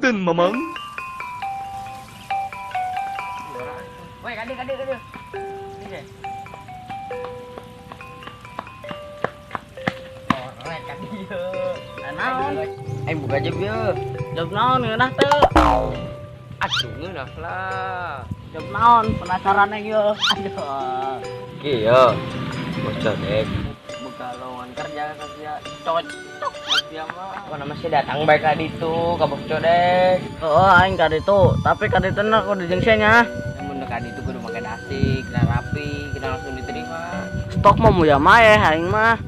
Punten, Mamang. Woi, kade. Ini deh. Oh, rek kade yo. Naon? Buka aja bieu. Job naon ngeunah teu? Atuh ngeunah lah. Job naon? Penasaran yo. Aduh. Kieu. Bocor dek. Buka lowongan kerja cocok dia mah. Kok nama sih datang baik ka ditu ka Bos Codek. Oh, aing ka ditu, tapi ka ditu na kudu jeung sia nya. Mun ka ditu kudu make dasi, kena rapi, kena langsung diterima. Stok mah muya mah aing mah.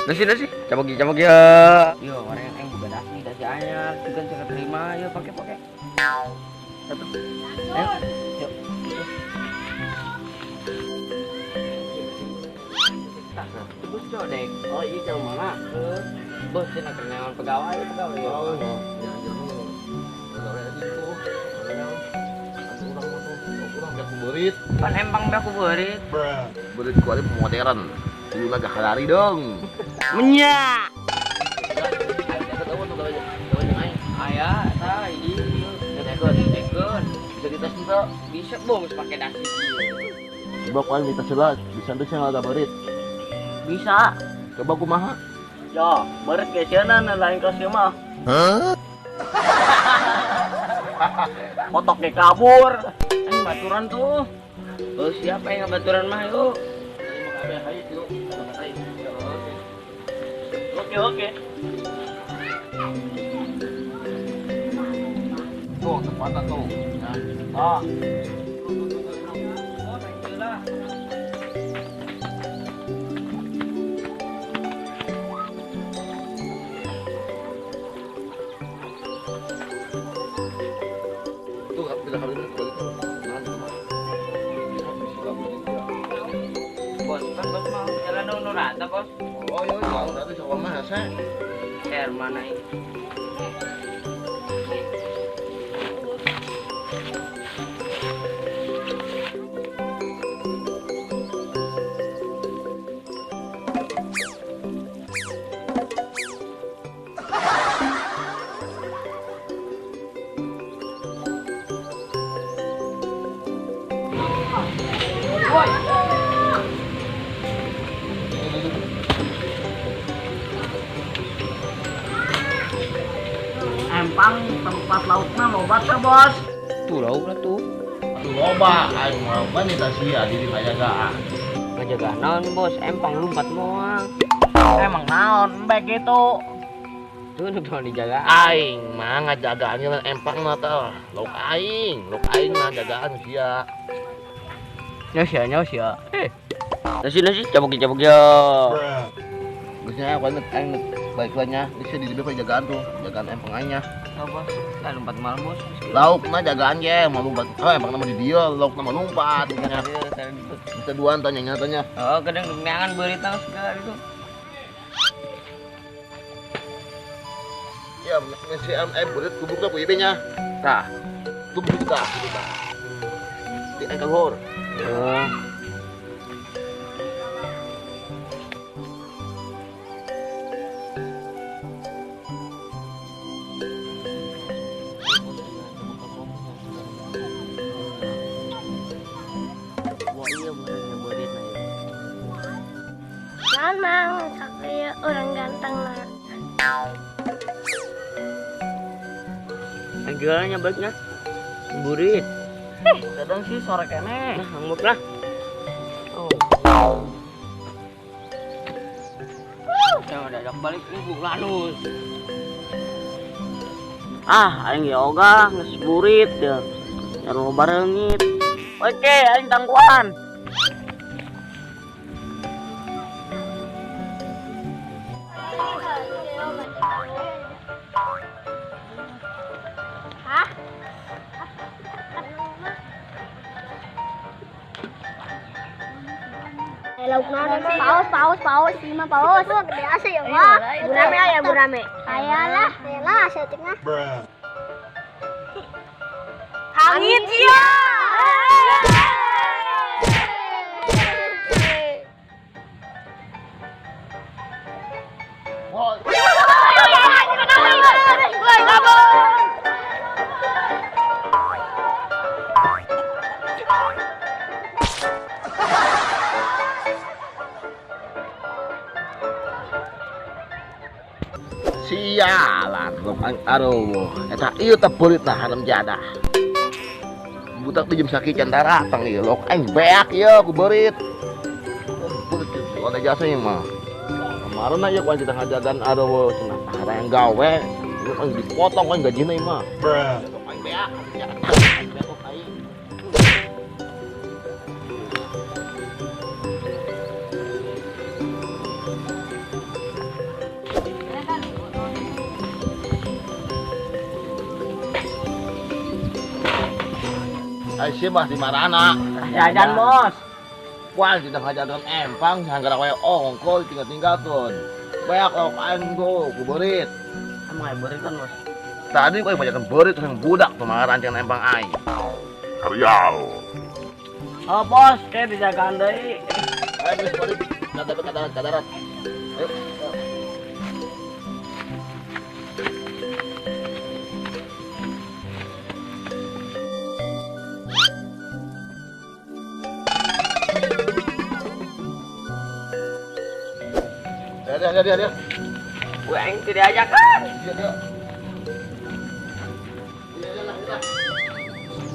Dasi, cabok ya. Yo, orang yang buka dasi anyar, juga saya terima, yo pakai. Satu. Ayo, yuk. Bos Codek. Oh, iya jauh mana? Bos cina karyawan pegawai. Oh, Berit, pan empang aku berit. berit kuali modern. Dulu lagi halari dong. Menya. Ayah, tah ini. Ekon. Jadi tas itu bisa bos pakai dasi. Coba kuali minta jelas, bisa tuh yang ada berit. Bisa. Coba kumaha. Yo, berit ke sana lain ke sini mah. Kotok ke kabur. Ini baturan tuh. Oh, siapa yang baturan mah yuk? Oke. Tuh, tempatnya tuh. Oh. Tuh, bisa kali ini kuali tuh. Bos mau jalan dong Nurata, Bos. Oh, iya, jauh dari sama mah saya. Share mana ini? Empang tempat lauknya lobat ya bos. Tuh lauk lah tuh. Tuh loba, aing mau wanita sia di penjagaan. Ngejaga naon bos, empang lumpat moal. Emang naon begitu? Tuh udah dijaga. Aing mah ngajagaannya lah empang mah teh. Lauk aing mah jagaan sia. Nyos ya. Nasi cabuk ya. Biasanya aku aing baiknya bisa di depan jagaan tuh, jagaan empang aingnya. Oh bos, kan lumpat mal bos. Lauk mah jagaan ye, mau lumpat. Oh, empang nama di dia, lauk nama lumpat. Bisa duaan tanya. Oh, kadang neangan berita segala itu. Ya, masih bulat kubuknya ku ibenya. Tah. Kubuk tah. Di engkang hor. Oh. Mang, kayak orang ganteng lah. Jualannya baiknya burit. Kadang sih sore kene. Nah, anggap lah. Oh. Jangan dadak balik ibu lanus. Aing yoga geus burit ya. Nyaru barengit. Oke, aing tangguhan. Hah? Lauk naon paus, lima paus. Wah, gede asa ya, Pak. Burame aya burame. Ayalah saya tengah. Angin sia. Woi, Woi, kabur. sialan lok aing aduh eta ieu teh beurit nah harem jadah. Budak teh jeung sakican datang ieu lok aing beak ieu ku beurit. Beurit ada jasa ieu mah. Kemarin aja ku anjing ngajagan aduh cenah tah yang gawe ieu kan dipotong kan gajina ieu mah. Lok aing beak jadah. Beak aing. Aisyah mah di marana. Jajan bos. Wah, kita ngajakan empang, sanggara wae ongkol tinggal-tinggalkeun. Beak lok aing go ku beurit. Emang ayo beri kan bos. Tadi wae banyakan beurit yang budak tuh rancang empang aing. Rial. Oh bos, kayak dijagaan deui. Ayo geus beurit, kadarat. Ayo. Dia. Gue aing teu diajakan. Dia. Iya lah kita.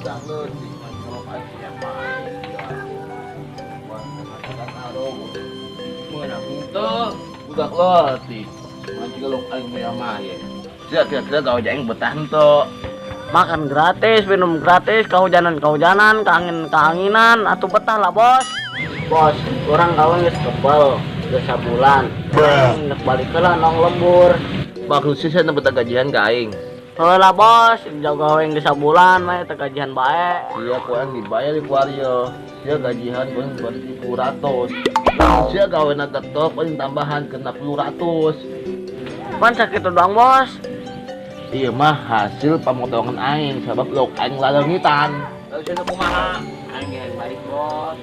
Udah leutik kalau aing empang aing. Wah, ngajakan aduh. Mana henteu. Udah leutik. Manjing lok aing mah ya. Sia kira-kira gawe aing betah henteu. Makan gratis, minum gratis, kehujanan, keanginan, atuh betah lah bos. Bos, orang gawe geus kebal, geus sabulan. Nek balik lah nong lembur. Maksud sih saya nembe gajian ka aing. Heula bos, jaga gawe geus sabulan mah teh gajian bae. Sia ku aing dibayar di kuaryo. Sia gajian ku aing 2.100. Sia gawena getok paling tambahan ke 60.100. Pan sakitu doang bos. Iya mah hasil pemotongan aing sebab lok aing laleungitan. Lalu cenah kumaha? Aing yang balik bos.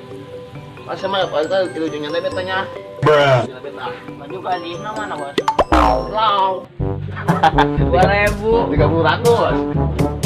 Masa mah paling kilu jeung nyana betanya. Baju gajinya mana bos? Lau. 2000. 30.100.